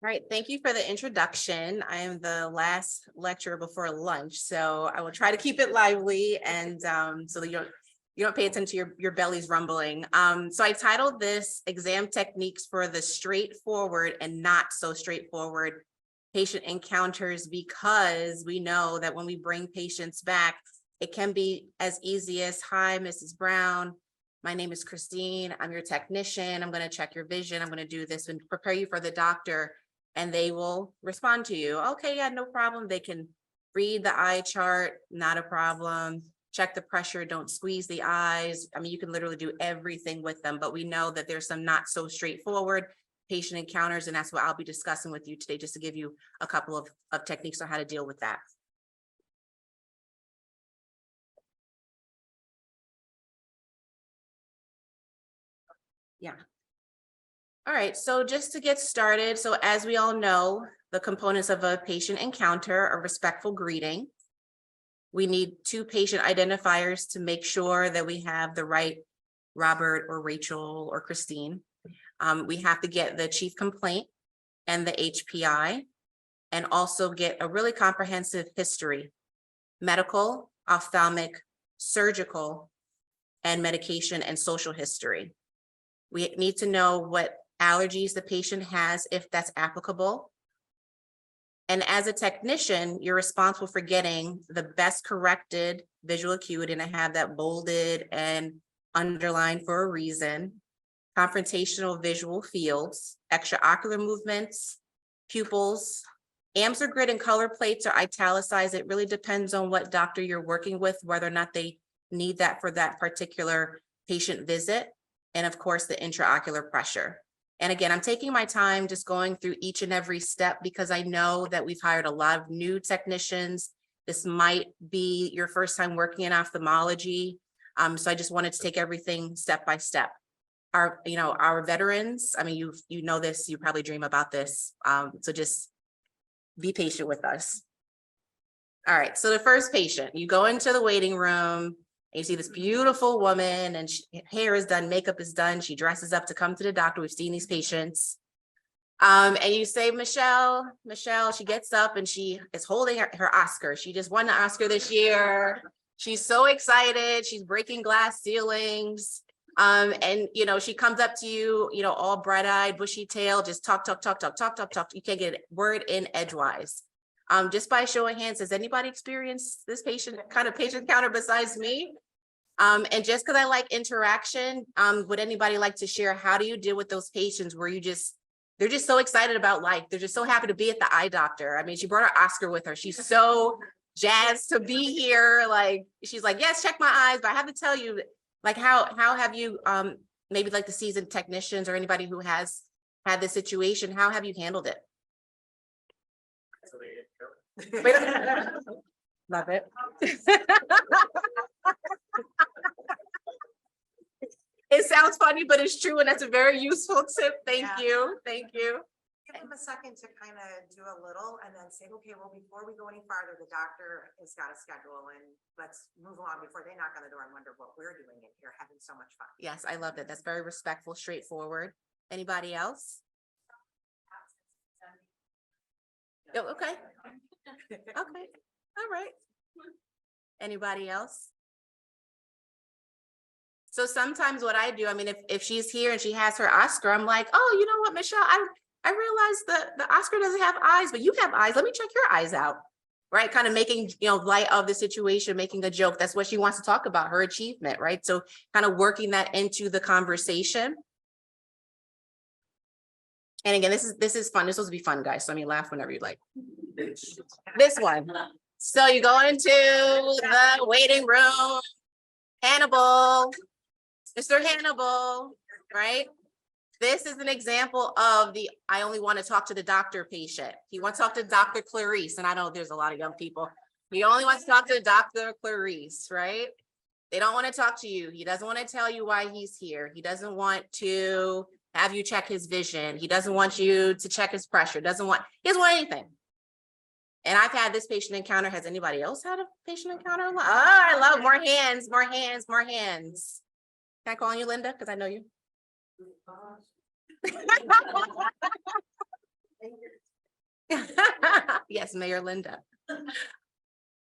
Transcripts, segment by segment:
All right, thank you for the introduction. I am the last lecturer before lunch, so I will try to keep it lively and so that you don't pay attention to your bellies rumbling. So I titled this Exam Techniques for the Straightforward and Not So Straightforward Patient Encounters, because we know that when we bring patients back, it can be as easy as, "Hi, Mrs. Brown. My name is Christine. I'm your technician. I'm going to check your vision. I'm going to do this and prepare you for the doctor." And they will respond to you. "Okay, yeah, no problem." They can read the eye chart, not a problem. Check the pressure, don't squeeze the eyes. I mean, you can literally do everything with them, but we know that there's some not so straightforward patient encounters, and that's what I'll be discussing with you today, just to give you a couple of techniques on how to deal with that. Yeah. All right, so just to get started, so as we all know, the components of a patient encounter are respectful greeting. We need 2 patient identifiers to make sure that we have the right Robert or Rachel or Christine. We have to get the chief complaint and the HPI, and also get a really comprehensive history: medical, ophthalmic, surgical, and medication and social history. We need to know what allergies the patient has, if that's applicable. And as a technician, you're responsible for getting the best corrected visual acuity, and I have that bolded and underlined for a reason: confrontational visual fields, extraocular movements, pupils. Amsler grid and color plates are italicized. It really depends on what doctor you're working with, whether or not they need that for that particular patient visit. And of course, the intraocular pressure. And again, I'm taking my time just going through each and every step, because I know that we've hired a lot of new technicians. This might be your first time working in ophthalmology. So I just wanted to take everything step by step. Our veterans, I mean, you know this, you probably dream about this. So just be patient with us. All right, so the first patient, you go into the waiting room, and you see this beautiful woman, and hair is done, makeup is done. She dresses up to come to the doctor. We've seen these patients. And you say, Michelle, she gets up and she is holding her Oscar. She just won the Oscar this year. She's so excited. She's breaking glass ceilings. And she comes up to you, all bright-eyed, bushy-tailed, just talk. You can't get a word in edgewise. Just by show of hands, has anybody experienced this patient encounter besides me? And just because I like interaction, would anybody like to share, how do you deal with those patients where they're just so excited about life? They're just so happy to be at the eye doctor. I mean, she brought her Oscar with her. She's so jazzed to be here. Like, she's like, "Yes, check my eyes." But I have to tell you, like, how have you, maybe like the seasoned technicians or anybody who has had this situation, how have you handled it? Love it. It sounds funny, but it's true, and that's a very useful tip. Thank you. Give them a second to kind of do a little and then say, "Okay, well, before we go any farther, the doctor has got a schedule, and let's move along before they knock on the door and wonder what we're doing in here, having so much fun." Yes, I love that. That's very respectful, straightforward. Anybody else? Oh, okay. Okay. All right. Anybody else? So sometimes what I do, I mean, if she's here and she has her Oscar, I'm like, "Oh, you know what, Michelle, I realized that the Oscar doesn't have eyes, but you have eyes. Let me check your eyes out." Right? Kind of making, light of the situation, making a joke. That's what she wants to talk about, her achievement, right? So kind of working that into the conversation. And again, this is fun. This will be fun, guys. So I mean, laugh whenever you like. This one. So you go into the waiting room. Hannibal, Mr. Hannibal, right? This is an example of I only want to talk to the doctor patient. He wants to talk to Dr. Clarice, and I know there's a lot of young people. He only wants to talk to Dr. Clarice, right? They don't want to talk to you. He doesn't want to tell you why he's here. He doesn't want to have you check his vision. He doesn't want you to check his pressure. He doesn't want anything. And I've had this patient encounter. Has anybody else had a patient encounter? Oh, I love more hands. Can I call on you, Linda? Because I know you. Yes, Mayor Linda.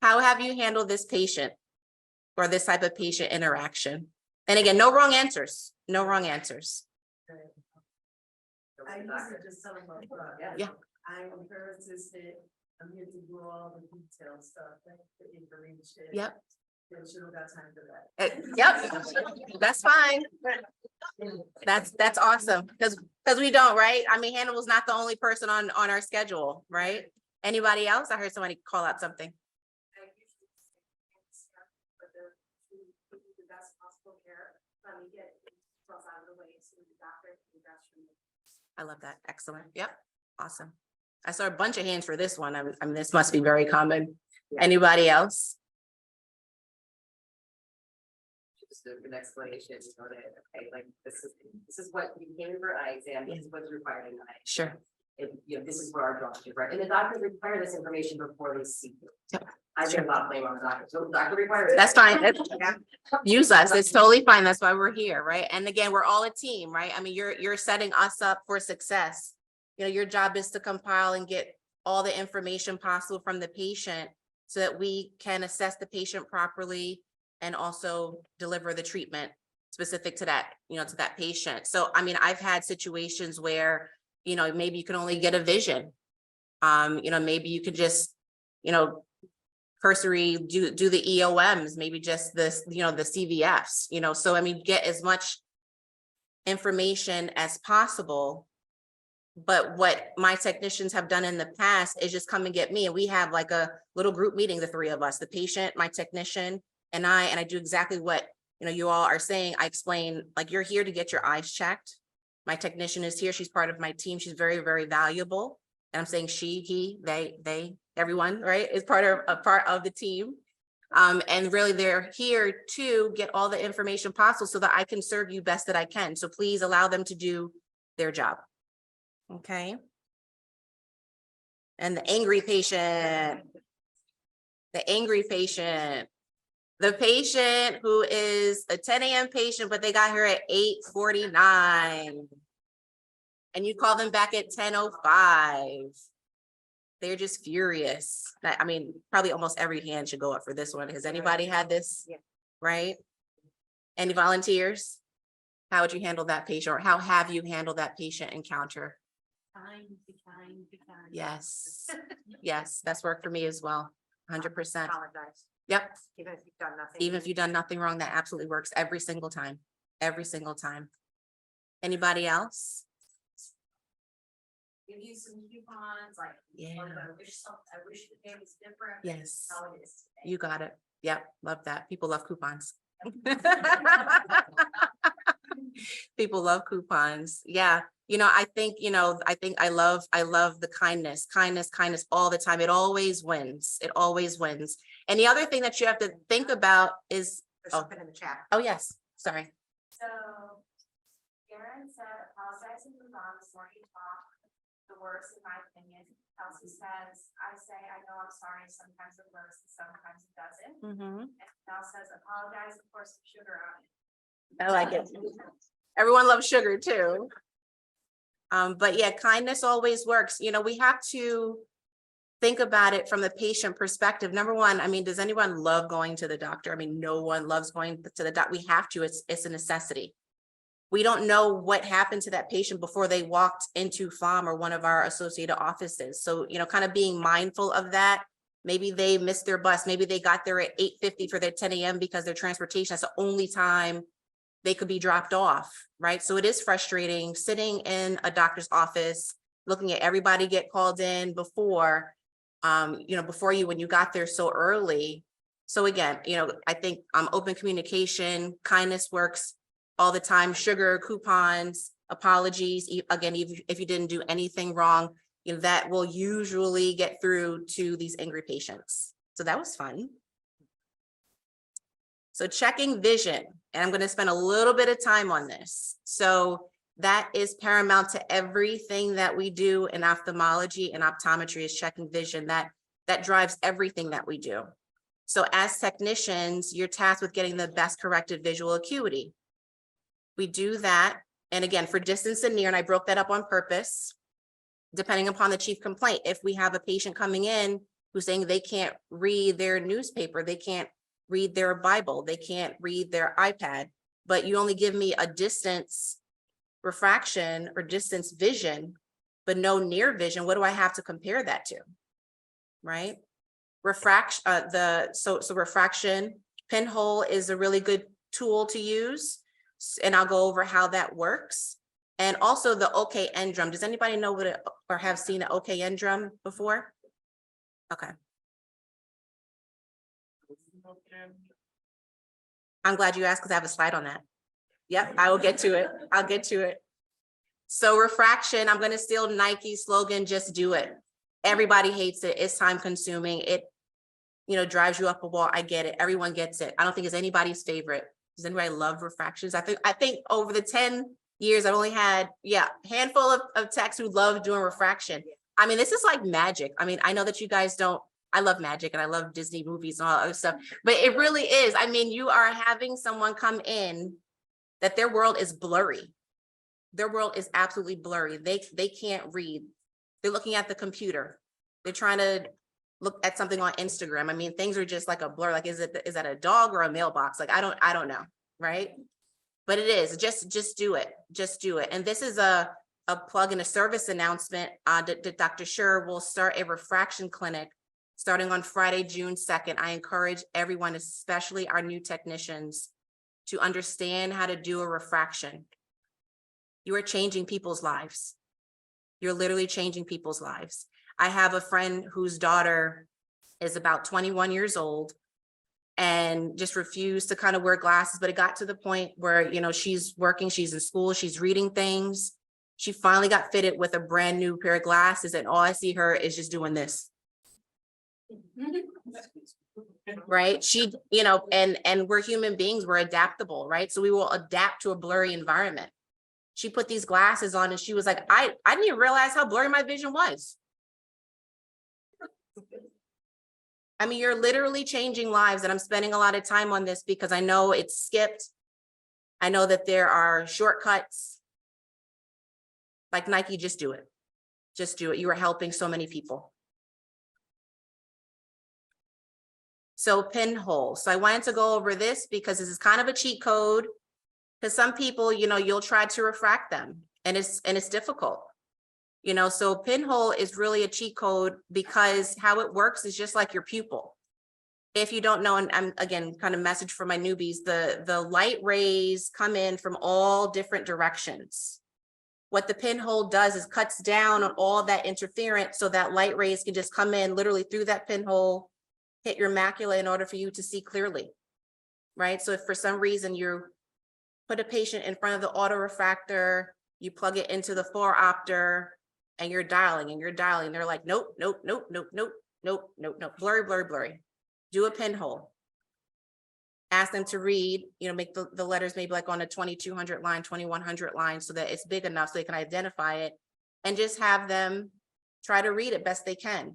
How have you handled this patient or this type of patient interaction? And again, no wrong answers, no wrong answers. I usually just tell them up front. Yeah. I'm her assistant. I'm here to do all the detailed stuff, like the information. Yep. And she don't got time for that. Yep, that's fine. That's awesome, because we don't, right? I mean, Hannibal's not the only person on our schedule, right? Anybody else? I heard somebody call out something. I usually say, but to give you the best possible care, let me get stuff out of the way so the doctor can do best for me. I love that. Excellent. Yep. Awesome. I saw a bunch of hands for this one. I mean, this must be very common. Anybody else? Just an explanation, you know, that, okay, like, this is what you came for eye exam, this is what's required in eye. Sure. And, you know, this is where our doctors, right, and the doctors require this information before they see you. Yep. I Sure. should not blame on the doctor, so the doctor requires. That's fine. Use us. It's totally fine. That's why we're here, right? And again, we're all a team, right? I mean, you're setting us up for success. You know, your job is to compile and get all the information possible from the patient so that we can assess the patient properly and also deliver the treatment specific to that, you know, to that patient. So, I mean, I've had situations where, you know, maybe you can only get a vision. You know, maybe you could just, you know, cursory do the EOMs, maybe just this, you know, the CVFs, you know, so I mean, get as much information as possible. But what my technicians have done in the past is just come and get me, and we have like a little group meeting, the three of us, the patient, my technician, and I do exactly what, you know, you all are saying. I explain, like, you're here to get your eyes checked. My technician is here. She's part of my team. She's very, very valuable. And I'm saying she, he, they, everyone, right, is part of the team. And really they're here to get all the information possible so that I can serve you best that I can. So please allow them to do their job. Okay. And the angry patient, the patient who is a 10 a.m. patient, but they got here at 8:49. And you call them back at 10:05. They're just furious. I mean, probably almost every hand should go up for this one. Has anybody had this? Yeah. Right? Any volunteers? How would you handle that patient, or how have you handled that patient encounter? Be kind. Yes. Yes, that's worked for me as well. 100%. Apologize, Yep. even if you've done nothing. Even if you've done nothing wrong, that absolutely works every single time. Every single time. Anybody else? Give you some coupons, like, Yeah. I wish the day was different. Yes. How it is today. You got it. Yep. Love that. People love coupons. People love coupons. Yeah. You know, I think I love the kindness all the time. It always wins. It always wins. And the other thing that you have to think about is, There's something in the chat. oh yes, sorry. So Karen said, apologize and move on before you talk. The worst, in my opinion. Kelsey says, I say, I know I'm sorry. Sometimes it works and sometimes it doesn't. Mhm. And Mel says, apologize, of course, some sugar on it. I like it. Everyone loves sugar too. But yeah, kindness always works. You know, we have to think about it from the patient perspective. Number one, I mean, does anyone love going to the doctor? I mean, no one loves going to the doctor. We have to, it's a necessity. We don't know what happened to that patient before they walked into Flaum or one of our associated offices. So, you know, kind of being mindful of that. Maybe they missed their bus. Maybe they got there at 8:50 for their 10 a.m. because their transportation, that's the only time they could be dropped off, right? So it is frustrating sitting in a doctor's office, looking at everybody get called in before, you know, before you, when you got there so early. So again, you know, I think open communication, kindness works all the time. Sugar, coupons, apologies. Again, if you didn't do anything wrong, you know, that will usually get through to these angry patients. So that was fun. So checking vision, and I'm going to spend a little bit of time on this. So that is paramount to everything that we do in ophthalmology and optometry, is checking vision. That drives everything that we do. So as technicians, you're tasked with getting the best corrected visual acuity. We do that. And again, for distance and near, and I broke that up on purpose. depending upon the chief complaint. If we have a patient coming in who's saying they can't read their newspaper, they can't read their Bible, they can't read their iPad, but you only give me a distance refraction or distance vision, but no near vision, what do I have to compare that to? Right? Refraction, so refraction, pinhole is a really good tool to use. And I'll go over how that works. And also the OKN drum. Does anybody know what it, or have seen an OKN drum before? Okay. I'm glad you asked because I have a slide on that. Yep, I will get to it. I'll get to it. So refraction, I'm going to steal Nike's slogan, just do it. Everybody hates it. It's time consuming. It, drives you up a wall. I get it. Everyone gets it. I don't think it's anybody's favorite. Does anybody love refractions? I think over the 10 years, I've only had, handful of techs who love doing refraction. I mean, this is like magic. I mean, I know that you guys don't, I love magic and I love Disney movies and all that other stuff, but it really is. I mean, you are having someone come in that their world is blurry. Their world is absolutely blurry. They can't read. They're looking at the computer. They're trying to look at something on Instagram. I mean, things are just like a blur. Like, is that a dog or a mailbox? Like, I don't know, right? But it is, just do it. Just do it. And this is a plug and a service announcement that Dr. Scher will start a refraction clinic starting on Friday, June 2nd. I encourage everyone, especially our new technicians, to understand how to do a refraction. You are changing people's lives. You're literally changing people's lives. I have a friend whose daughter is about 21 years old and just refused to kind of wear glasses, but it got to the point where, she's working, she's in school, she's reading things. She finally got fitted with a brand new pair of glasses, and all I see her is just doing this. Right? She, and we're human beings, we're adaptable, right? So we will adapt to a blurry environment. She put these glasses on and she was like, I didn't even realize how blurry my vision was. I mean, you're literally changing lives, and I'm spending a lot of time on this because I know it's skipped. I know that there are shortcuts. Like Nike, just do it. Just do it. You are helping so many people. So pinhole. So I wanted to go over this because this is kind of a cheat code. Because some people, you'll try to refract them and it's difficult. So pinhole is really a cheat code because how it works is just like your pupil. If you don't know, and I'm again kind of message for my newbies, the light rays come in from all different directions. What the pinhole does is cuts down on all that interference so that light rays can just come in literally through that pinhole, hit your macula in order for you to see clearly, right? So if for some reason you put a patient in front of the autorefractor, you plug it into the phoropter, and you're dialing and you're dialing. They're like, nope, nope, nope, nope, nope, nope, nope, nope, blurry, blurry, blurry. Do a pinhole. Ask them to read, make the letters maybe like on a 2200 line, 2100 line, so that it's big enough so they can identify it, and just have them try to read it best they can.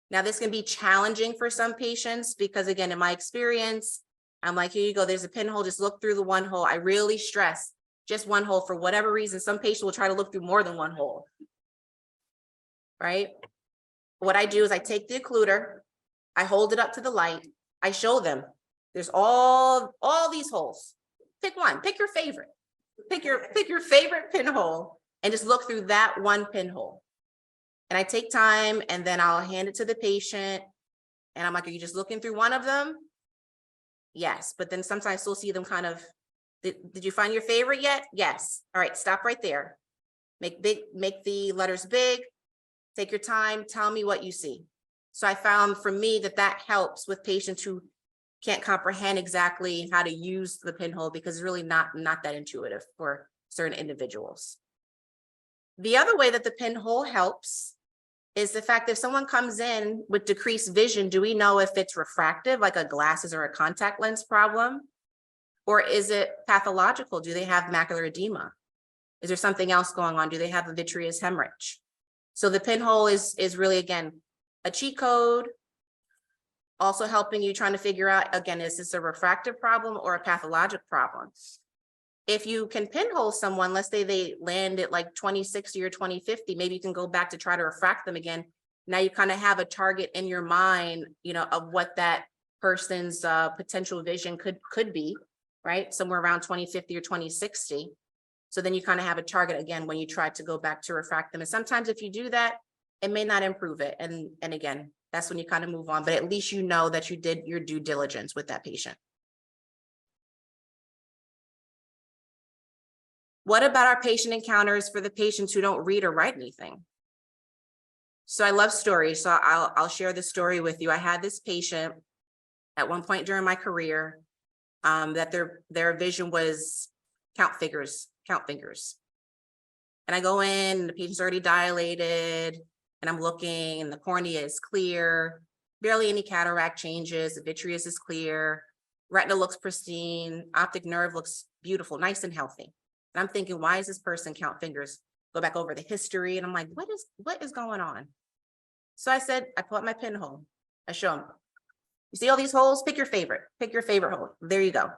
Now, this can be challenging for some patients because, again, in my experience, I'm like, here you go, there's a pinhole, just look through the one hole. I really stress just one hole for whatever reason. Some patients will try to look through more than one hole, right? What I do is I take the occluder, I hold it up to the light, I show them, there's all these holes. Pick one, pick your favorite. Pick your favorite pinhole and just look through that one pinhole. And I take time and then I'll hand it to the patient. And I'm like, are you just looking through one of them? Yes, but then sometimes I still see them kind of, did you find your favorite yet? Yes. All right, stop right there. Make the letters big, take your time, tell me what you see. So I found for me that helps with patients who can't comprehend exactly how to use the pinhole because it's really not that intuitive for certain individuals. The other way that the pinhole helps is the fact that if someone comes in with decreased vision, do we know if it's refractive, like a glasses or a contact lens problem? Or is it pathological? Do they have macular edema? Is there something else going on? Do they have a vitreous hemorrhage? So the pinhole is really, again, a cheat code, also helping you trying to figure out, again, is this a refractive problem or a pathologic problem? if you can pinhole someone, let's say they land at like 2060 or 2050, maybe you can go back to try to refract them again. Now you kind of have a target in your mind, you know, of what that person's potential vision could be, right? Somewhere around 2050 or 2060. So then you kind of have a target again when you try to go back to refract them. And sometimes if you do that, it may not improve it. And again, that's when you kind of move on, but at least you know that you did your due diligence with that patient. What about our patient encounters for the patients who don't read or write anything? So I love stories, so I'll share the story with you. I had this patient at one point during my career that their vision was count fingers. And I go in, and the patient's already dilated, and I'm looking, and the cornea is clear, barely any cataract changes, the vitreous is clear, retina looks pristine, optic nerve looks beautiful, nice and healthy. And I'm thinking, why is this person count fingers? Go back over the history, and I'm like, what is going on? So I said, I pull up my pinhole. I show him. You see all these holes? Pick your favorite hole. There you go.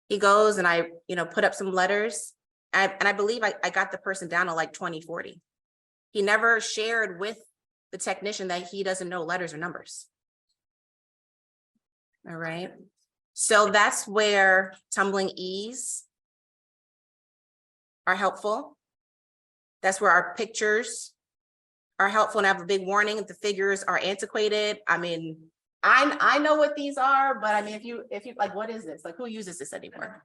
He goes, and I, put up some letters. And I believe I got the person down to like 2040. He never shared with the technician that he doesn't know letters or numbers. All right. So that's where tumbling E's are helpful. That's where our pictures are helpful, and I have a big warning if the figures are antiquated. I mean, I know what these are, but I mean, if you like, what is this? Like, who uses this anymore?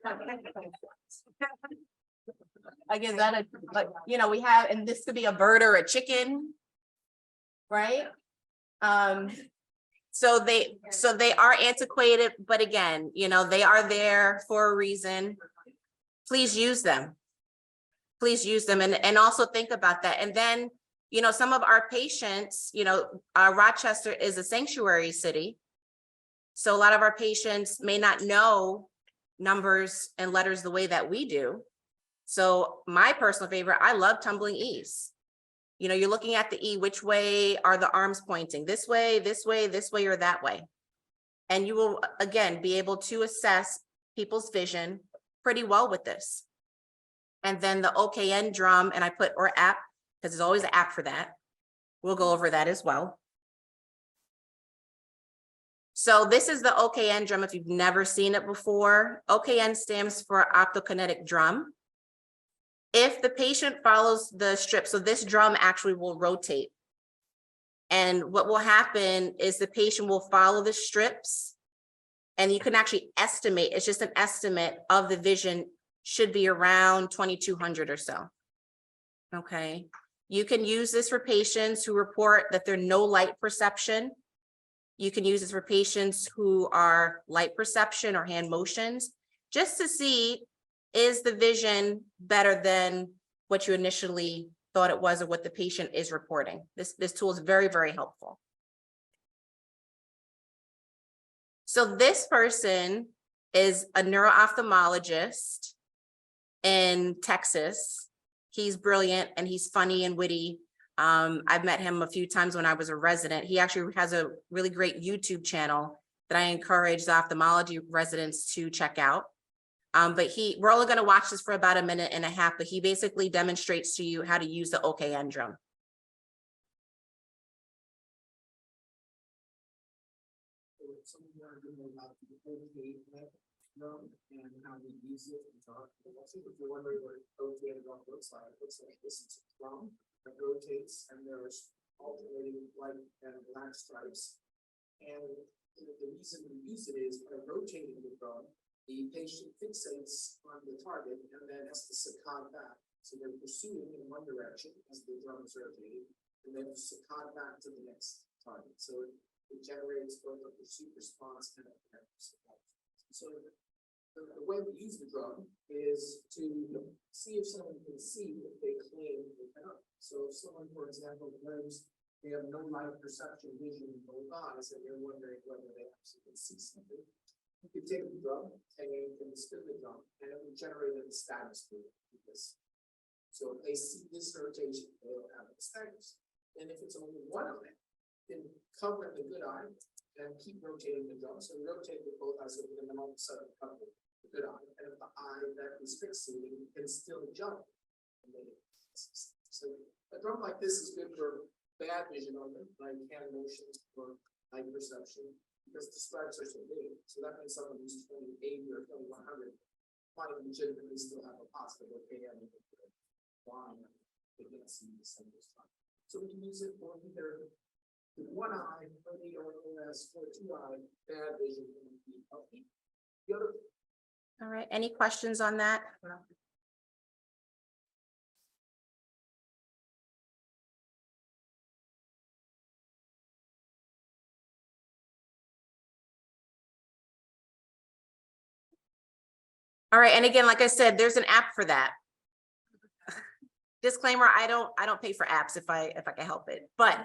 Like, is that we have, and this could be a bird or a chicken, right? So they are antiquated, but again, they are there for a reason. Please use them. Please use them, and also think about that. And then, some of our patients, Rochester is a sanctuary city. So a lot of our patients may not know numbers and letters the way that we do. So my personal favorite, I love tumbling E's. You're looking at the E, which way are the arms pointing? This way, this way, this way, or that way. And you will, again, be able to assess people's vision pretty well with this. And then the OKN drum, and I put, or app, because there's always an app for that. We'll go over that as well. So this is the OKN drum if you've never seen it before. OKN stands for optokinetic drum. If the patient follows the strip, so this drum actually will rotate. And what will happen is the patient will follow the strips, and you can actually estimate, it's just an estimate of the vision should be around 2200 or so. Okay. You can use this for patients who report that they're no light perception. You can use this for patients who are light perception or hand motions, just to see, is the vision better than what you initially thought it was or what the patient is reporting. This tool is very, very helpful. So this person is a neuro-ophthalmologist in Texas. He's brilliant and he's funny and witty. I've met him a few times when I was a resident. He actually has a really great YouTube channel that I encourage the ophthalmology residents to check out. But we're only going to watch this for about a minute and a half, but he basically demonstrates to you how to use the OKN drum. And how we use it and talk. If you're wondering what OKN drum looks like this. It's a drum that rotates, and there's alternating white and black stripes. And the reason we use it is by rotating the drum, the patient fixates on the target and then has to saccade back. So they're pursuing in one direction as the drum is rotating, and then saccade back to the next target. So it generates both a pursuit response and a saccade. So the way we use the drum is to see if someone can see if they claim they cannot. So if someone, for example, claims they have no light perception vision in both eyes, and they're wondering whether they actually can see something, you can take the drum and you can spin the drum, and it will generate a status for this. So if they see this rotation, they'll have a status. And if it's only one eye, then cover the good eye and keep rotating the drum. So rotate with both eyes, and then all of a sudden cover the good eye, and if the eye that is fixating can still jump. So a drug like this is good for bad vision only, like hand motion or eye perception, because the stripes are so big. So that means someone who's 2080 or 2100 might legitimately still have a positive OKM line. They can't see the same time. So we can use it for either the one eye, or the OS, or two eye, bad vision. The other. All right, any questions on that? All right, and again, like I said, there's an app for that. Disclaimer, I don't pay for apps if I can help it, but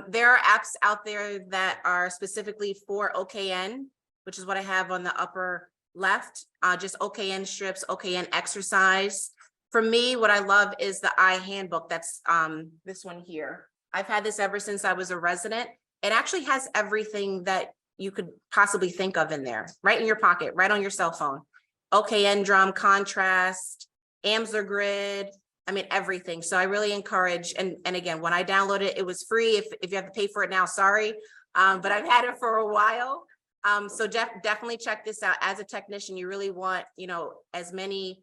there are apps out there that are specifically for OKN, which is what I have on the upper left, just OKN strips, OKN exercise. For me, what I love is the eye handbook. That's this one here. I've had this ever since I was a resident. It actually has everything that you could possibly think of in there, right in your pocket, right on your cell phone. OKN drum, contrast, Amsler grid, I mean, everything. So I really encourage, and again, when I downloaded it, it was free. If you have to pay for it now, sorry. But I've had it for a while. So definitely check this out. As a technician, you really want, as many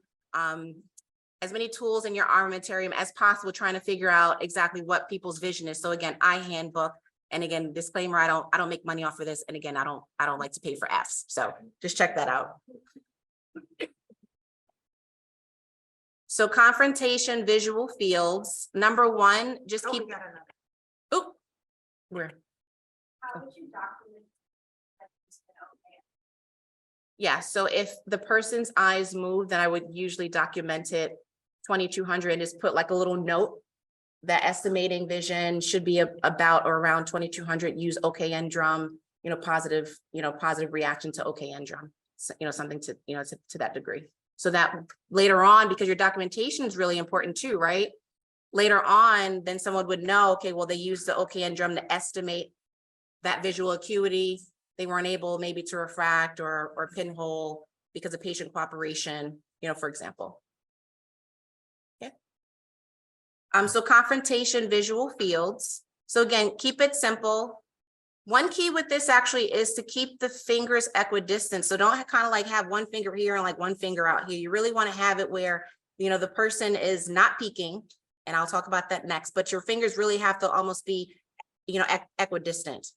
tools in your armamentarium as possible, trying to figure out exactly what people's vision is. So again, eye handbook. And again, disclaimer, I don't make money off of this. And again, I don't like to pay for apps. So just check that out. So confrontation visual fields, number one, just keep. We got another. Oh, where? How would you document that it's been okay? Yeah, so if the person's eyes move, then I would usually document it 2200 and just put like a little note that estimating vision should be about or around 2200. Use OKN drum, positive reaction to OKN drum. So, something to to that degree. So that later on, because your documentation is really important too, right? Later on, then someone would know, okay, well, they used the OKN drum to estimate that visual acuity. They weren't able maybe to refract or pinhole because of patient cooperation, for example. Okay. So confrontation visual fields. So again, keep it simple. One key with this actually is to keep the fingers equidistant. So don't kind of like have one finger here and like one finger out here. You really want to have it where, the person is not peeking, and I'll talk about that next, but your fingers really have to almost be, equidistant.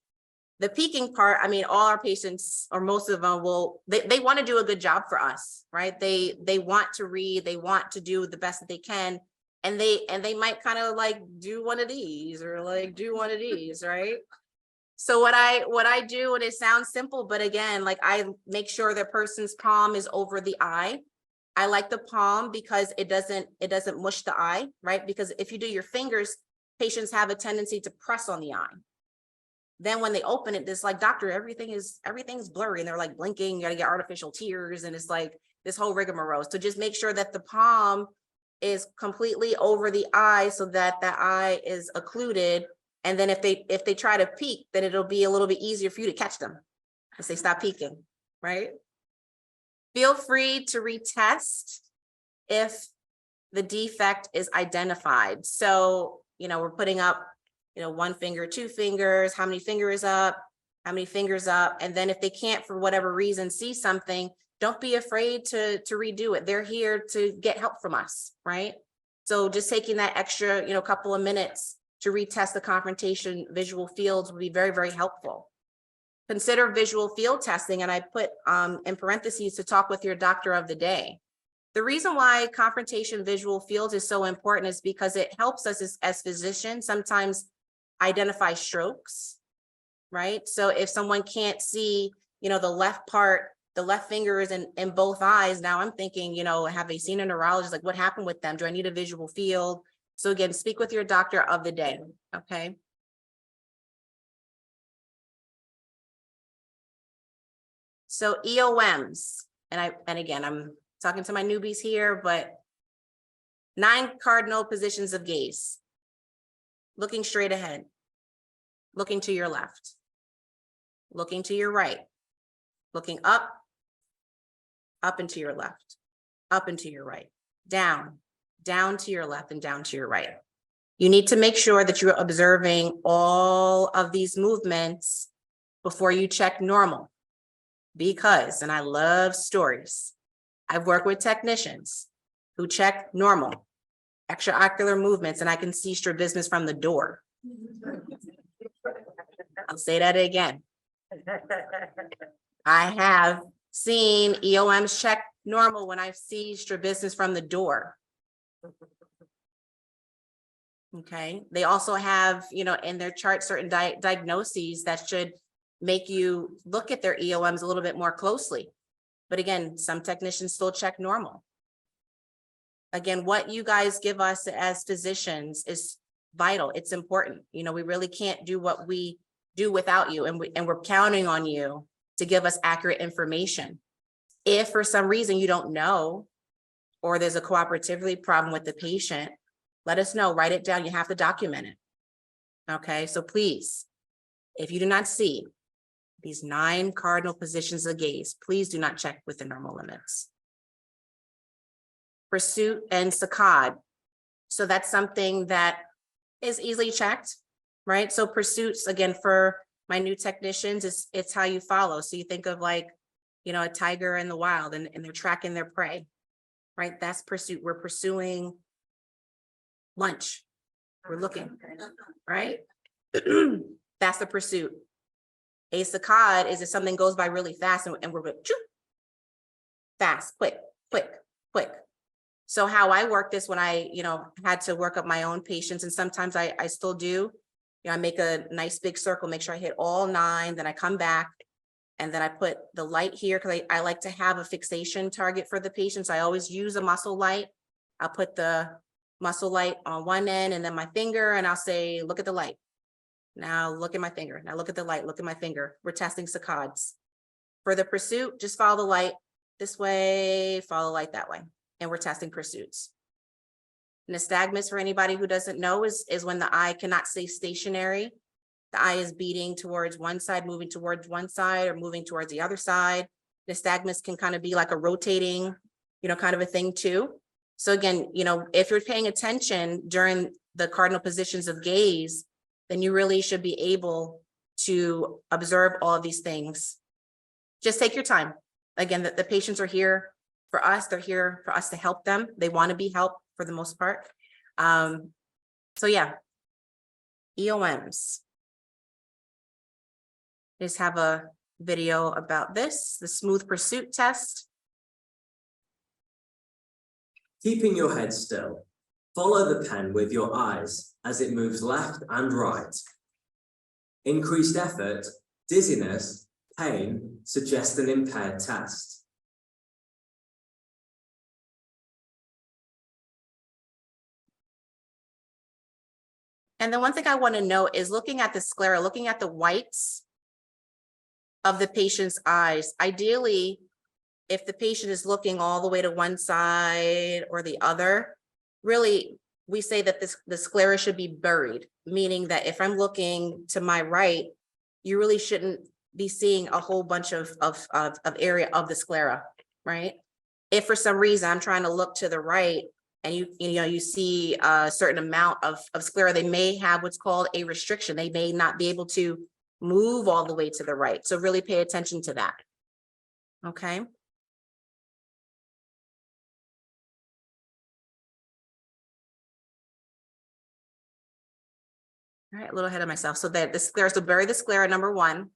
The peeking part, I mean, all our patients or most of them they want to do a good job for us, right? They want to read, they want to do the best that they can. And they might kind of like do one of these or like do one of these, right? So what I do, and it sounds simple, but again, like I make sure the person's palm is over the eye. I like the palm because it doesn't mush the eye, right? Because if you do your fingers, patients have a tendency to press on the eye. Then when they open it, it's like, doctor, everything's blurry, and they're like blinking, you gotta get artificial tears, and it's like this whole rigmarole. So just make sure that the palm is completely over the eye so that the eye is occluded. And then if they try to peek, then it'll be a little bit easier for you to catch them as they stop peeking, right? Feel free to retest if the defect is identified. So, we're putting up, one finger, two fingers, how many fingers up, and then if they can't, for whatever reason, see something, don't be afraid to redo it. They're here to get help from us, right? So just taking that extra, couple of minutes to retest the confrontation visual fields will be very, very helpful. Consider visual field testing, and I put in parentheses to talk with your doctor of the day. The reason why confrontation visual fields is so important is because it helps us as physicians sometimes identify strokes, right? So if someone can't see, the left finger is in both eyes, now I'm thinking, have they seen a neurologist? Like, what happened with them? Do I need a visual field? So again, speak with your doctor of the day, okay? So EOMs, and again, I'm talking to my newbies here, but 9 cardinal positions of gaze. Looking straight ahead, looking to your left, looking to your right, looking up, up and to your left, up and to your right, down, down to your left and down to your right. You need to make sure that you're observing all of these movements before you check normal. Because, and I love stories, I've worked with technicians who check normal, extraocular movements, and I can see strabismus from the door. I'll say that again. I have seen EOMs check normal when I see strabismus from the door. Okay, they also have, in their chart, certain diagnoses that should make you look at their EOMs a little bit more closely. But again, some technicians still check normal. Again, what you guys give us as physicians is vital. It's important. We really can't do what we do without you, and we're counting on you to give us accurate information. If for some reason you don't know, or there's a cooperativity problem with the patient, let us know, write it down. You have to document it. Okay, so please, if you do not see these 9 cardinal positions of gaze, please do not check with the normal limits. Pursuit and saccade. So that's something that is easily checked, right? So pursuits, again, for my new technicians, it's how you follow. So you think of like, a tiger in the wild and they're tracking their prey, right? That's pursuit. We're pursuing lunch. We're looking, right? That's the pursuit. A saccade is if something goes by really fast and we're like, fast, quick, quick, quick. So how I work this when I, had to work up my own patients, and sometimes I still do, I make a nice big circle, make sure I hit all 9, then I come back and then I put the light here because I like to have a fixation target for the patients. I always use a muscle light. I'll put the muscle light on one end and then my finger, and I'll say, look at the light. Now look at my finger. Now look at the light, look at my finger. We're testing saccades. For the pursuit, just follow the light this way, follow the light that way. And we're testing pursuits. Nystagmus, for anybody who doesn't know, is when the eye cannot stay stationary. The eye is beating towards one side, moving towards one side, or moving towards the other side. Nystagmus can kind of be like a rotating, kind of a thing too. So again, if you're paying attention during the cardinal positions of gaze, then you really should be able to observe all of these things. Just take your time. Again, the patients are here for us. They're here for us to help them. They want to be helped for the most part. So yeah, EOMs. Just have a video about this, the smooth pursuit test. Keeping your head still, follow the pen with your eyes as it moves left and right. Increased effort, dizziness, pain suggest an impaired test. And the one thing I want to note is looking at the sclera, looking at the whites of the patient's eyes. Ideally, if the patient is looking all the way to one side or the other, really, we say that the sclera should be buried, meaning that if I'm looking to my right, you really shouldn't be seeing a whole bunch of area of the sclera, right? If for some reason I'm trying to look to the right and you see a certain amount of sclera, they may have what's called a restriction. They may not be able to move all the way to the right. So really pay attention to that. Okay. All right, a little ahead of myself. So that the sclera, so bury the sclera, number 1.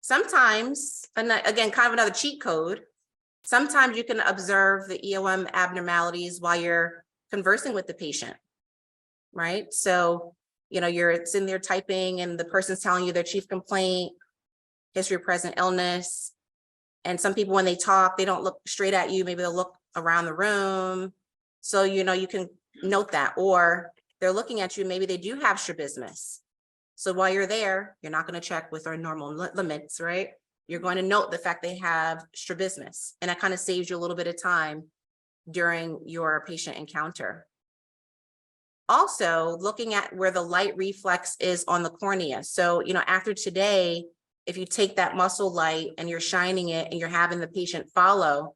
Sometimes, and again, kind of another cheat code, sometimes you can observe the EOM abnormalities while you're conversing with the patient, right? So, you're sitting there typing and the person's telling you their chief complaint, history of present illness. And some people, when they talk, they don't look straight at you. Maybe they'll look around the room. So, you can note that, or they're looking at you, maybe they do have strabismus. So while you're there, you're not going to check with our normal limits, right? You're going to note the fact they have strabismus, and that kind of saves you a little bit of time during your patient encounter. Also, looking at where the light reflex is on the cornea. So, after today, if you take that muscle light and you're shining it and you're having the patient follow,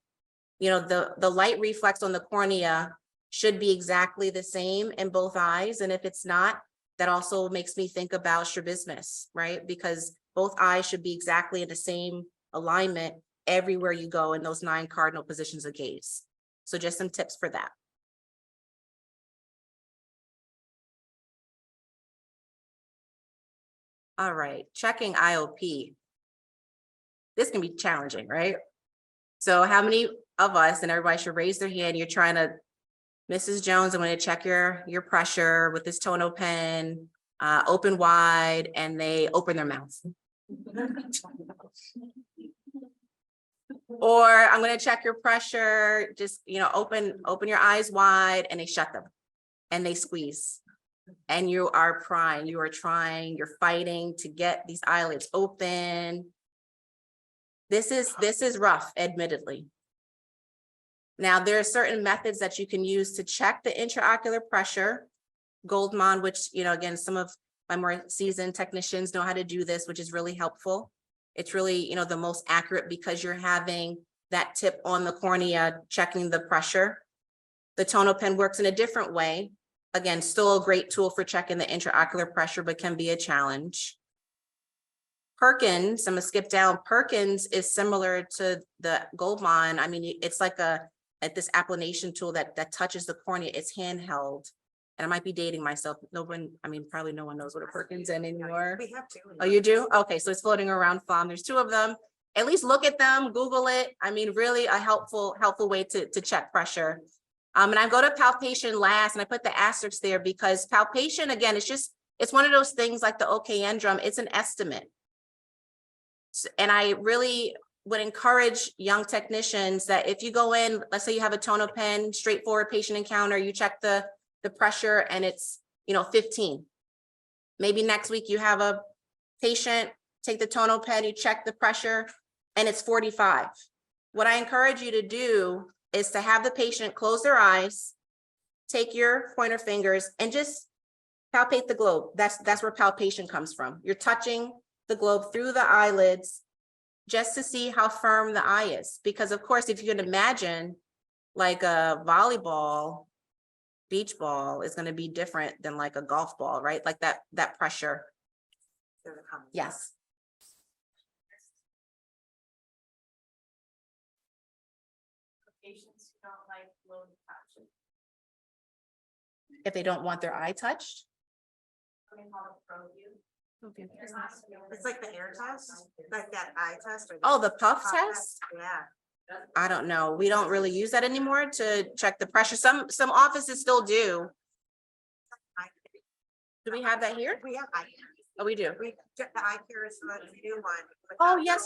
you know, the light reflex on the cornea should be exactly the same in both eyes. And if it's not, that also makes me think about strabismus, right? Because both eyes should be exactly in the same alignment everywhere you go in those 9 cardinal positions of gaze. So just some tips for that. All right, checking IOP. This can be challenging, right? So how many of us, and everybody should raise their hand, you're trying to, Mrs. Jones, I'm going to check your pressure with this tono pen, open wide, and they open their mouth. Or I'm going to check your pressure, just, you know, open your eyes wide and they shut them and they squeeze. And you are prying, you are trying, you're fighting to get these eyelids open. This is rough, admittedly. Now, there are certain methods that you can use to check the intraocular pressure. Goldman, which, you know, again, some of my more seasoned technicians know how to do this, which is really helpful. It's really, you know, the most accurate because you're having that tip on the cornea, checking the pressure. The tono pen works in a different way. Again, still a great tool for checking the intraocular pressure, but can be a challenge. Perkins, I'm gonna skip down. Perkins is similar to the Goldman. I mean, it's like this applanation tool that touches the cornea. It's handheld. And I might be dating myself. No one, I mean, probably no one knows what a Perkins is anymore. We have 2. Oh, you do? Okay, so it's floating around Flaum. There's 2 of them. At least look at them, Google it. I mean, really a helpful way to check pressure. And I go to palpation last, and I put the asterisk there because palpation, again, it's one of those things like the OKN drum. It's an estimate. And I really would encourage young technicians that if you go in, let's say you have a tono pen, straightforward patient encounter, you check the pressure and it's, you know, 15. Maybe next week you have a patient, take the tono pen, you check the pressure and it's 45. What I encourage you to do is to have the patient close their eyes, take your pointer fingers and just palpate the globe. That's where palpation comes from. You're touching the globe through the eyelids just to see how firm the eye is. Because of course, if you can imagine like a volleyball, beach ball is going to be different than like a golf ball, right? Like that pressure. Yes. Patients who don't like low touch. If they don't want their eye touched. I mean, how to probe you. It's like the air test, like that eye test. Or the Oh, the puff puff test? Yeah. I don't know. We don't really use that anymore to check the pressure. Some offices still do. Do we have that here? We have eye. Oh, we do. The eye care is the new one. with Oh, that yes.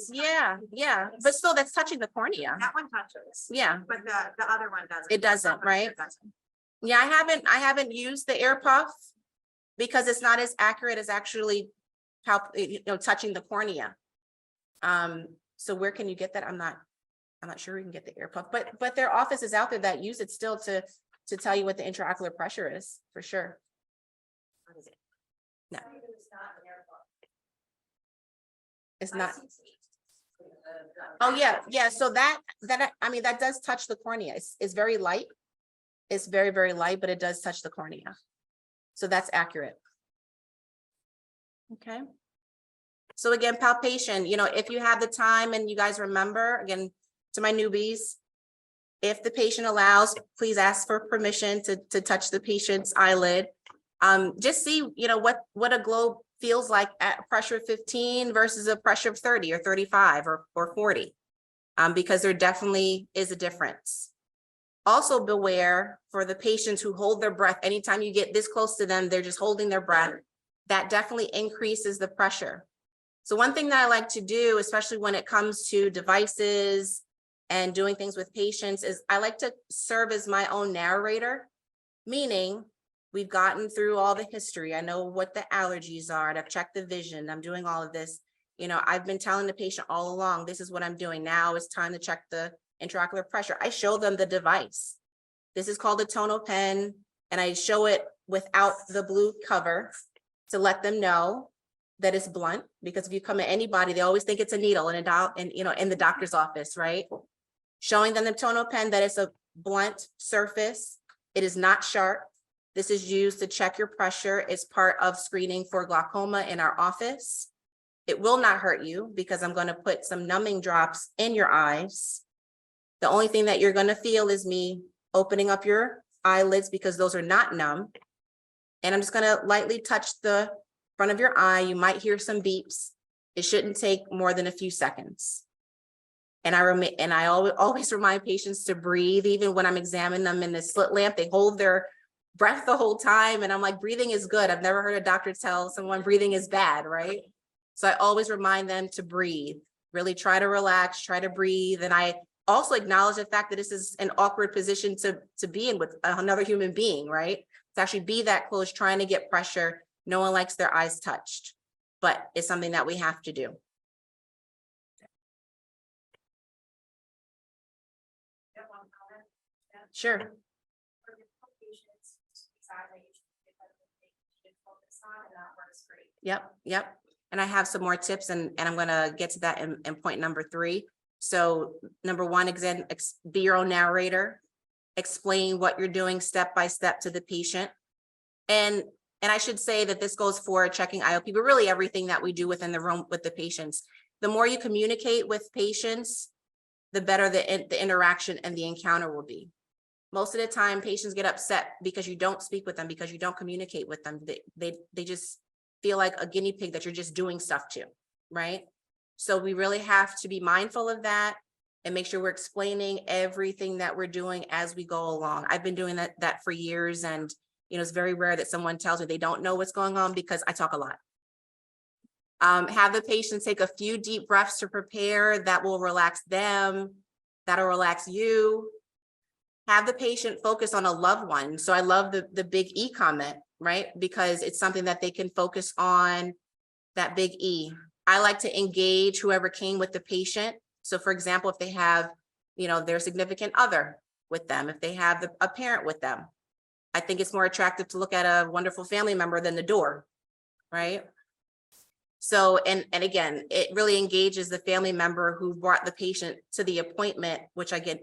little- Yeah. But still, that's touching the cornea. That one touches. Yeah. But the other one doesn't. It doesn't, right? It doesn't. Yeah, I haven't used the air puff because it's not as accurate as actually touching the cornea. So where can you get that? I'm not sure we can get the air puff, but there are offices out there that use it still to tell you what the intraocular pressure is for sure. What is it? No. It's not an air bubble. It's not. Uh, Oh, yeah. So that I mean, that does touch the cornea. It's very light. It's very, very light, but it does touch the cornea. So that's accurate. Okay. So again, palpation, you know, if you have the time and you guys remember, again, to my newbies, if the patient allows, please ask for permission to touch the patient's eyelid. Just see, you know, what a globe feels like at pressure 15 versus a pressure of 30 or 35 or 40, because there definitely is a difference. Also beware for the patients who hold their breath. Anytime you get this close to them, they're just holding their breath. That definitely increases the pressure. So one thing that I like to do, especially when it comes to devices and doing things with patients, is I like to serve as my own narrator, meaning we've gotten through all the history. I know what the allergies are, and I've checked the vision. I'm doing all of this. You know, I've been telling the patient all along, this is what I'm doing. Now it's time to check the intraocular pressure. I show them the device. This is called a tono pen, and I show it without the blue cover to let them know that is blunt, because if you come at anybody, they always think it's a needle in in the doctor's office, right? Showing them the tonal pen that it's a blunt surface. It is not sharp. This is used to check your pressure. It's part of screening for glaucoma in our office. It will not hurt you because I'm going to put some numbing drops in your eyes. The only thing that you're going to feel is me opening up your eyelids because those are not numb. And I'm just going to lightly touch the front of your eye. You might hear some beeps. It shouldn't take more than a few seconds. And I always remind patients to breathe, even when I'm examining them in the slit lamp. They hold their breath the whole time. And I'm like, breathing is good. I've never heard a doctor tell someone breathing is bad, right? So I always remind them to breathe, really try to relax, try to breathe. And I also acknowledge the fact that this is an awkward position to be in with another human being, right? To actually be that close, trying to get pressure. No one likes their eyes touched, but it's something that we have to do. Sure. For difficult patients, besides I usually give them the thing you should focus on, and that works great. Yep. And I have some more tips, and I'm gonna get to that in point number 3. So number 1, again, be your own narrator. Explain what you're doing step by step to the patient. And I should say that this goes for checking IOP, but really everything that we do within the room with the patients. The more you communicate with patients, the better the interaction and the encounter will be. Most of the time, patients get upset because you don't speak with them, because you don't communicate with them. They just feel like a guinea pig that you're just doing stuff to, right? So we really have to be mindful of that and make sure we're explaining everything that we're doing as we go along. I've been doing that for years, and it's very rare that someone tells me they don't know what's going on because I talk a lot. Have the patient take a few deep breaths to prepare. That will relax them. That'll relax you. Have the patient focus on a loved one. So I love the big E comment, right? Because it's something that they can focus on, that big E. I like to engage whoever came with the patient. So for example, if they have, their significant other with them, if they have a parent with them, I think it's more attractive to look at a wonderful family member than the door, right? So, and again, it really engages the family member who brought the patient to the appointment, which again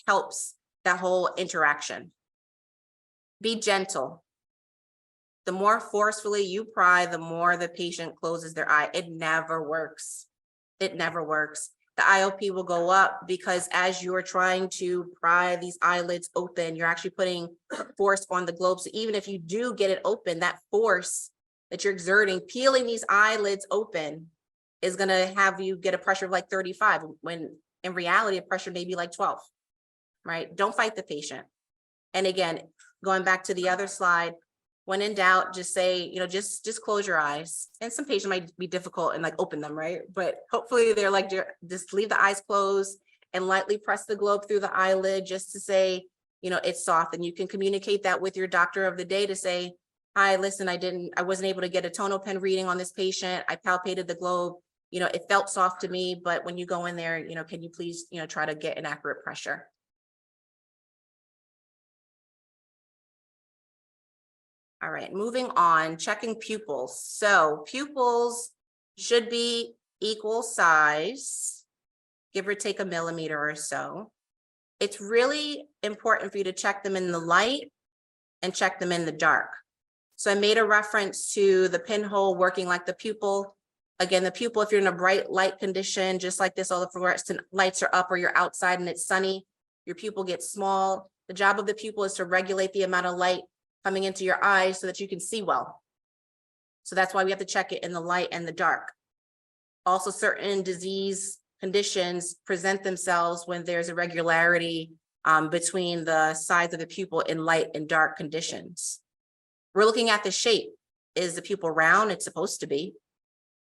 helps that whole interaction. Be gentle. The more forcefully you pry, the more the patient closes their eye. It never works. It never works. The IOP will go up because as you're trying to pry these eyelids open, you're actually putting force on the globe. So even if you do get it open, that force that you're exerting, peeling these eyelids open, is going to have you get a pressure of like 35, when in reality, a pressure may be like 12, right? Don't fight the patient. And again, going back to the other slide, when in doubt, just say, just close your eyes. And some patients might be difficult and like open them, right? But hopefully they're like, just leave the eyes closed and lightly press the globe through the eyelid just to say, it's soft. And you can communicate that with your doctor of the day to say, hi, listen, I wasn't able to get a tonal pen reading on this patient. I palpated the globe. It felt soft to me, but when you go in there, can you please, try to get an accurate pressure? All right, moving on, checking pupils. So pupils should be equal size, give or take a millimeter or so. It's really important for you to check them in the light and check them in the dark. So I made a reference to the pinhole working like the pupil. Again, the pupil, if you're in a bright light condition, just like this, all the fluorescent lights are up, or you're outside and it's sunny, your pupil gets small. The job of the pupil is to regulate the amount of light coming into your eyes so that you can see well. So that's why we have to check it in the light and the dark. Also, certain disease conditions present themselves when there's irregularity between the size of the pupil in light and dark conditions. We're looking at the shape. Is the pupil round? It's supposed to be.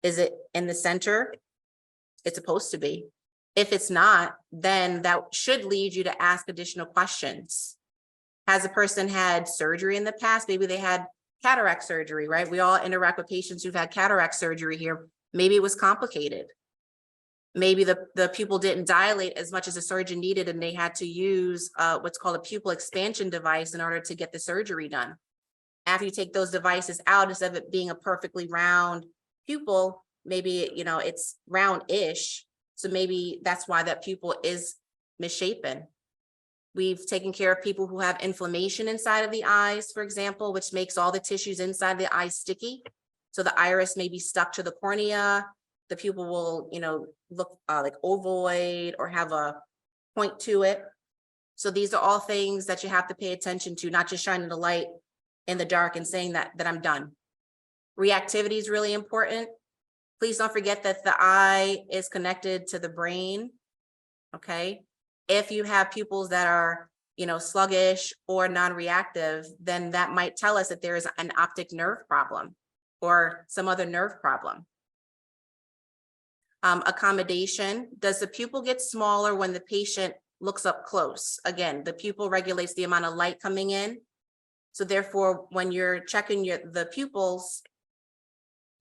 Is it in the center? It's supposed to be. If it's not, then that should lead you to ask additional questions. Has a person had surgery in the past? Maybe they had cataract surgery, right? We all interact with patients who've had cataract surgery here. Maybe it was complicated. Maybe the pupil didn't dilate as much as the surgeon needed, and they had to use what's called a pupil expansion device in order to get the surgery done. After you take those devices out, instead of it being a perfectly round pupil, maybe, you know, it's round-ish. So maybe that's why that pupil is misshapen. We've taken care of people who have inflammation inside of the eyes, for example, which makes all the tissues inside the eye sticky. So the iris may be stuck to the cornea. The pupil will, you know, look like ovoid or have a point to it. So these are all things that you have to pay attention to, not just shining the light in the dark and saying that I'm done. Reactivity is really important. Please don't forget that the eye is connected to the brain. Okay. If you have pupils that are, you know, sluggish or non-reactive, then that might tell us that there is an optic nerve problem or some other nerve problem. Accommodation, does the pupil get smaller when the patient looks up close? Again, the pupil regulates the amount of light coming in. So therefore, when you're checking the pupils,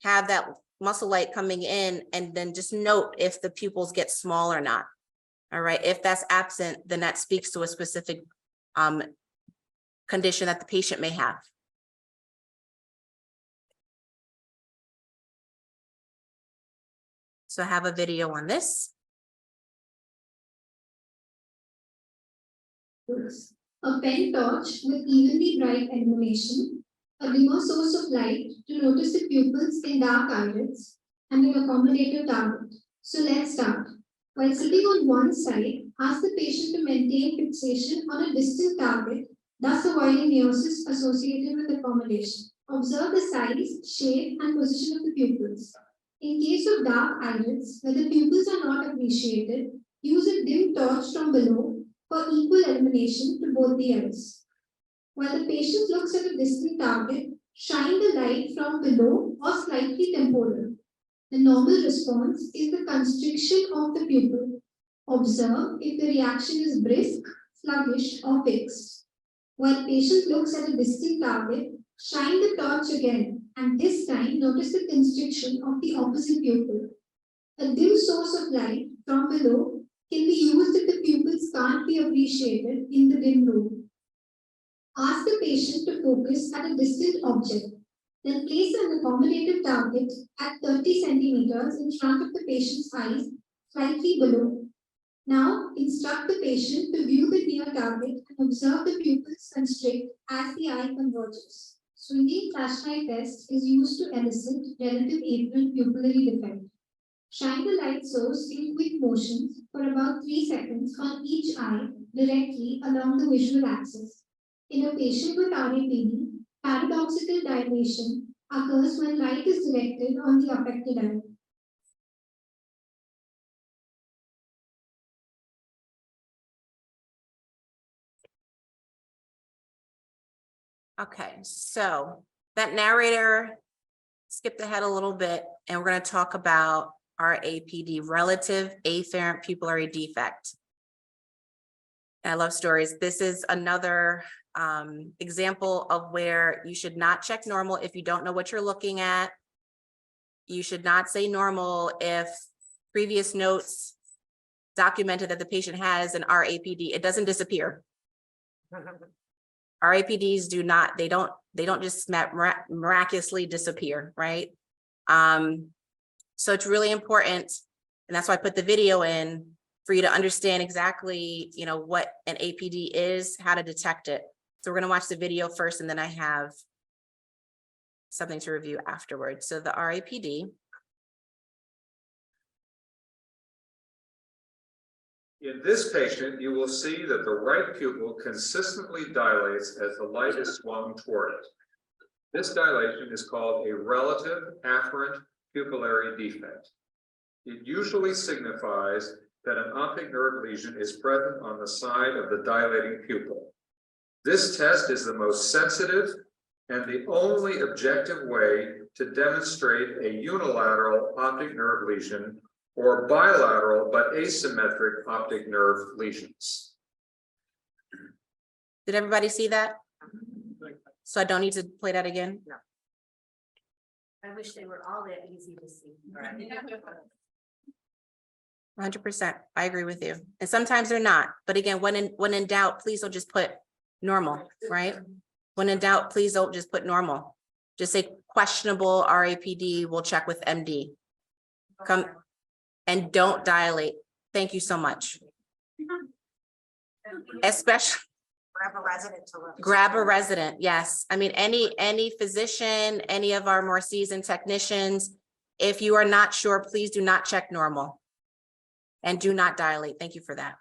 have that muscle light coming in and then just note if the pupils get small or not. All right, if that's absent, then that speaks to a specific condition that the patient may have. So I have a video on this. A pen torch with evenly bright illumination, a dimmer source of light to notice the pupils in dark eyelids, and an accommodative target. So let's start. While sitting on one side, ask the patient to maintain fixation on a distant target, thus avoiding meiosis associated with accommodation. Observe the size, shape, and position of the pupils. In case of dark eyelids, where the pupils are not appreciated, use a dim torch from below for equal illumination to both the eyes. While the patient looks at a distant target, shine the light from below or slightly temporal. The normal response is the constriction of the pupil. Observe if the reaction is brisk, sluggish, or fixed. While patient looks at a distant target, shine the torch again, and this time notice the constriction of the opposite pupil. A dim source of light from below can be used if the pupils can't be appreciated in the dim room. Ask the patient to focus at a distant object. Then place an accommodative target at 30 centimeters in front of the patient's eyes, slightly below. Now, instruct the patient to view the near target and observe the pupils constrict as the eye converges. Swinging flashlight test is used to elicit relative apparent pupillary defect. Shine the light source in quick motions for about 3 seconds on each eye directly along the visual axis. In a patient with RAPD, paradoxical dilation occurs when light is directed on the affected eye. Okay, so that narrator skipped ahead a little bit, and we're going to talk about RAPD, relative afferent pupillary defect. And I love stories. This is another example of where you should not check normal if you don't know what you're looking at. You should not say normal if previous notes documented that the patient has an RAPD. It doesn't disappear. RAPDs do not, they don't just miraculously disappear, right? So it's really important, and that's why I put the video in for you to understand exactly, you know, what an APD is, how to detect it. So we're going to watch the video first, and then I have something to review afterwards. So the RAPD. In this patient, you will see that the right pupil consistently dilates as the light is swung toward it. This dilation is called a relative afferent pupillary defect. It usually signifies that an optic nerve lesion is present on the side of the dilating pupil. This test is the most sensitive and the only objective way to demonstrate a unilateral optic nerve lesion or bilateral but asymmetric optic nerve lesions. Did everybody see that? So I don't need to play that again? No. I wish they were all that easy to see. 100%. I agree with you. And sometimes they're not. But again, when in doubt, please don't just put normal, right? When in doubt, please don't just put normal. Just say questionable RAPD, we'll check with MD. Come and don't dilate. Thank you so much. Especially Grab a resident to look. grab a resident, yes. I mean, any physician, any of our more seasoned technicians, if you are not sure, please do not check normal. And do not dilate. Thank you for that.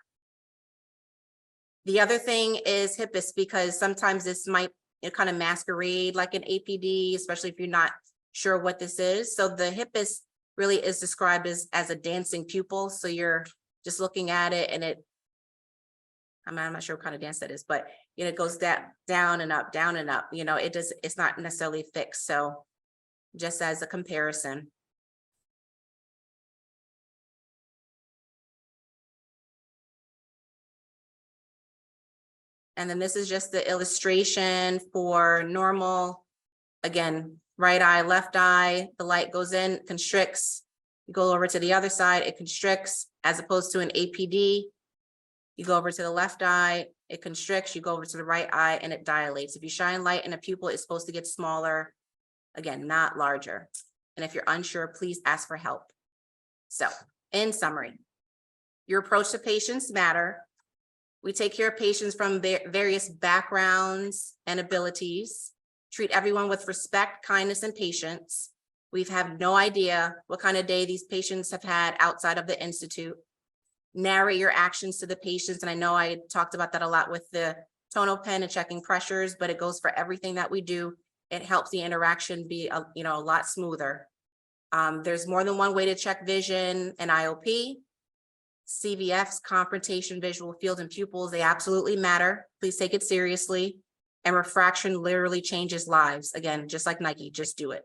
The other thing is hippus, because sometimes this might kind of masquerade like an APD, especially if you're not sure what this is. So the hippus really is described as a dancing pupil. So you're just looking at it and I'm not sure what kind of dance that is, but you know, it goes down and up, you know, it's not necessarily fixed. So just as a comparison. And then this is just the illustration for normal. Again, right eye, left eye, the light goes in, constricts. You go over to the other side, it constricts, as opposed to an APD. You go over to the left eye, it constricts, you go over to the right eye and it dilates. If you shine light in a pupil, it's supposed to get smaller, again, not larger. And if you're unsure, please ask for help. So in summary, your approach to patients matter. We take care of patients from various backgrounds and abilities, treat everyone with respect, kindness, and patience. We've had no idea what kind of day these patients have had outside of the institute. Narrate your actions to the patients. And I know I talked about that a lot with the tonal pen and checking pressures, but it goes for everything that we do. It helps the interaction be a lot smoother. There's more than one way to check vision and IOP. CVFs, confrontation, visual field, and pupils, they absolutely matter. Please take it seriously. And refraction literally changes lives. Again, just like Nike, just do it.